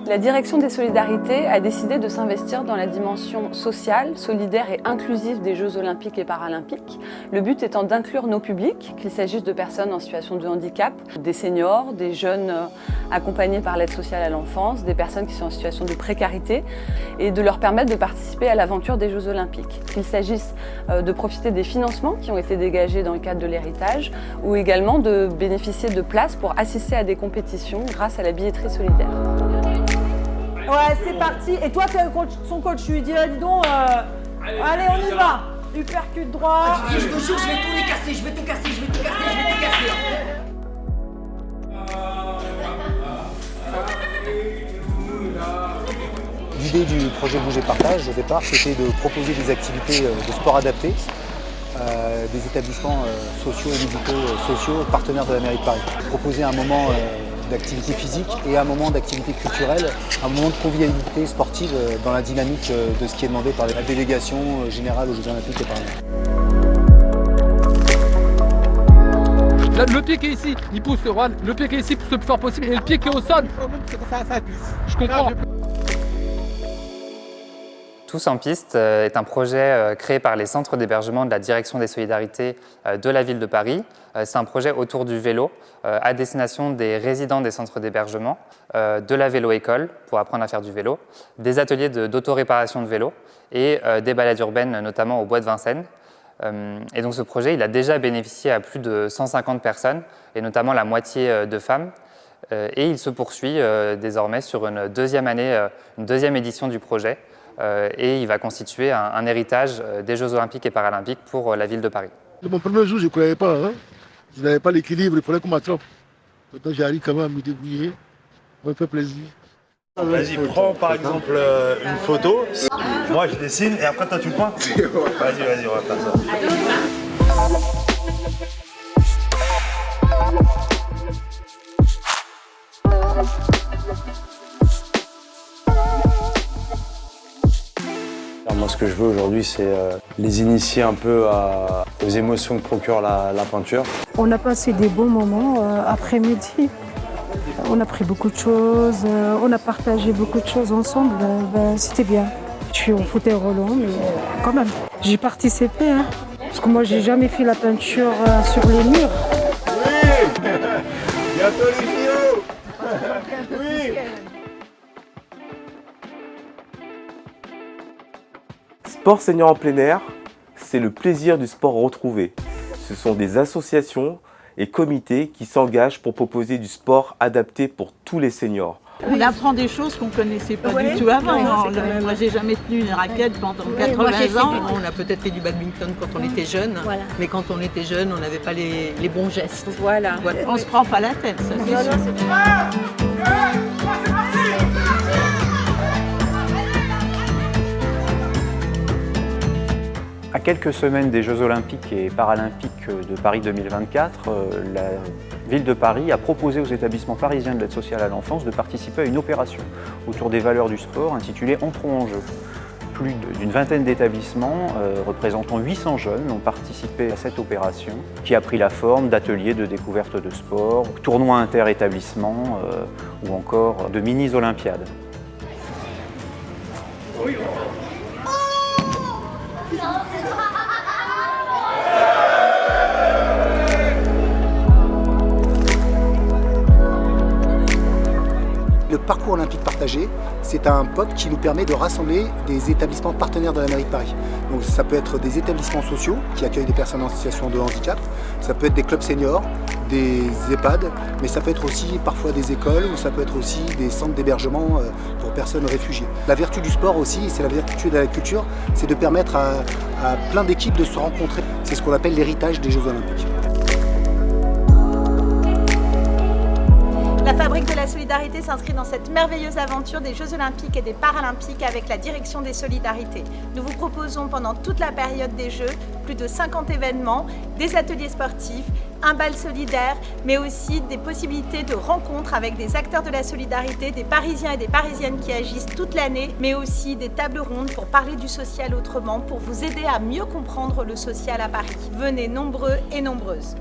La Direction des Solidarités a décidé de s'investir dans la dimension sociale, solidaire et inclusive des Jeux Olympiques et Paralympiques. Le but étant d'inclure nos publics, qu'il s'agisse de personnes en situation de handicap, des seniors, des jeunes accompagnés par l'aide sociale à l'enfance, des personnes qui sont en situation de précarité et de leur permettre de participer à l'aventure des Jeux Olympiques. Qu'il s'agisse de profiter des financements qui ont été dégagés dans le cadre de l'héritage ou également de bénéficier de places pour assister à des compétitions grâce à la billetterie solidaire. Ouais, c'est parti. Et toi, t'es son coach, tu lui dis, dis donc, allez, on y va. Uppercut droit. Je te jure, je vais tout les casser, je vais tout casser, je vais tout casser, je vais tout casser. L'idée du projet Bouger Partage, au départ, c'était de proposer des activités de sport adapté des établissements sociaux et médico-sociaux partenaires de la mairie de Paris. Proposer un moment d'activité physique et un moment d'activité culturelle, un moment de convivialité sportive dans la dynamique de ce qui est demandé par la délégation générale aux Jeux Olympiques et Paralympiques. Le pied qui est ici, il pousse, Juan. Le pied qui est ici pousse le plus fort possible et le pied qui est au sol. Je comprends. Tous en piste est un projet créé par les centres d'hébergement de la Direction des Solidarités de la ville de Paris. C'est un projet autour du vélo à destination des résidents des centres d'hébergement, de la vélo-école pour apprendre à faire du vélo, des ateliers d'autoréparation de vélo et des balades urbaines, notamment au bois de Vincennes. Et donc ce projet, il a déjà bénéficié à plus de 150 personnes, et notamment la moitié de femmes. Et il se poursuit désormais sur une deuxième année, une deuxième édition du projet. Et il va constituer un héritage des Jeux Olympiques et Paralympiques pour la ville de Paris. Mon premier jour, je ne croyais pas. Je n'avais pas l'équilibre, il fallait qu'on m'attrape. Maintenant, j'arrive quand même à me débrouiller. Ça me fait plaisir. Vas-y, prends par exemple une photo. Moi, je dessine et après, toi, tu le prends. Vas-y, on va faire ça. Moi, ce que je veux aujourd'hui, c'est les initier un peu aux émotions que procure la peinture. On a passé des bons moments après-midi. On a pris beaucoup de choses, on a partagé beaucoup de choses ensemble. C'était bien. Je suis en fauteuil roulant, mais quand même, j'ai participé. Parce que moi, j'ai jamais fait la peinture sur les murs. Oui. Bientôt les JO. Oui. Sport senior en plein air, c'est le plaisir du sport retrouvé. Ce sont des associations et comités qui s'engagent pour proposer du sport adapté pour tous les seniors. On apprend des choses qu'on ne connaissait pas du tout avant. Moi, j'ai jamais tenu une raquette pendant 80 ans. On a peut-être fait du badminton quand on était jeune, mais quand on était jeune, on n'avait pas les bons gestes. Voilà. On se prend pas la tête, ça c'est sûr. À quelques semaines des Jeux Olympiques et Paralympiques de Paris 2024, la ville de Paris a proposé aux établissements parisiens de l'aide sociale à l'enfance de participer à une opération autour des valeurs du sport intitulée Entrons en jeu. Plus d'une vingtaine d'établissements représentant 800 jeunes ont participé à cette opération qui a pris la forme d'ateliers de découverte de sport, tournois inter-établissements ou encore de mini-olympiades. Le parcours olympique partagé, c'est un POC qui nous permet de rassembler des établissements partenaires de la mairie de Paris. Donc ça peut être des établissements sociaux qui accueillent des personnes en situation de handicap, ça peut être des clubs seniors, des EHPAD, mais ça peut être aussi parfois des écoles ou ça peut être aussi des centres d'hébergement pour personnes réfugiées. La vertu du sport aussi, c'est la vertu de la culture, c'est de permettre à plein d'équipes de se rencontrer. C'est ce qu'on appelle l'héritage des Jeux Olympiques. La Fabrique de la Solidarité s'inscrit dans cette merveilleuse aventure des Jeux Olympiques et des Paralympiques avec la Direction des Solidarités. Nous vous proposons pendant toute la période des Jeux plus de 50 événements, des ateliers sportifs, un bal solidaire, mais aussi des possibilités de rencontres avec des acteurs de la solidarité, des Parisiens et des Parisiennes qui agissent toute l'année, mais aussi des tables rondes pour parler du social autrement, pour vous aider à mieux comprendre le social à Paris. Venez nombreux et nombreuses.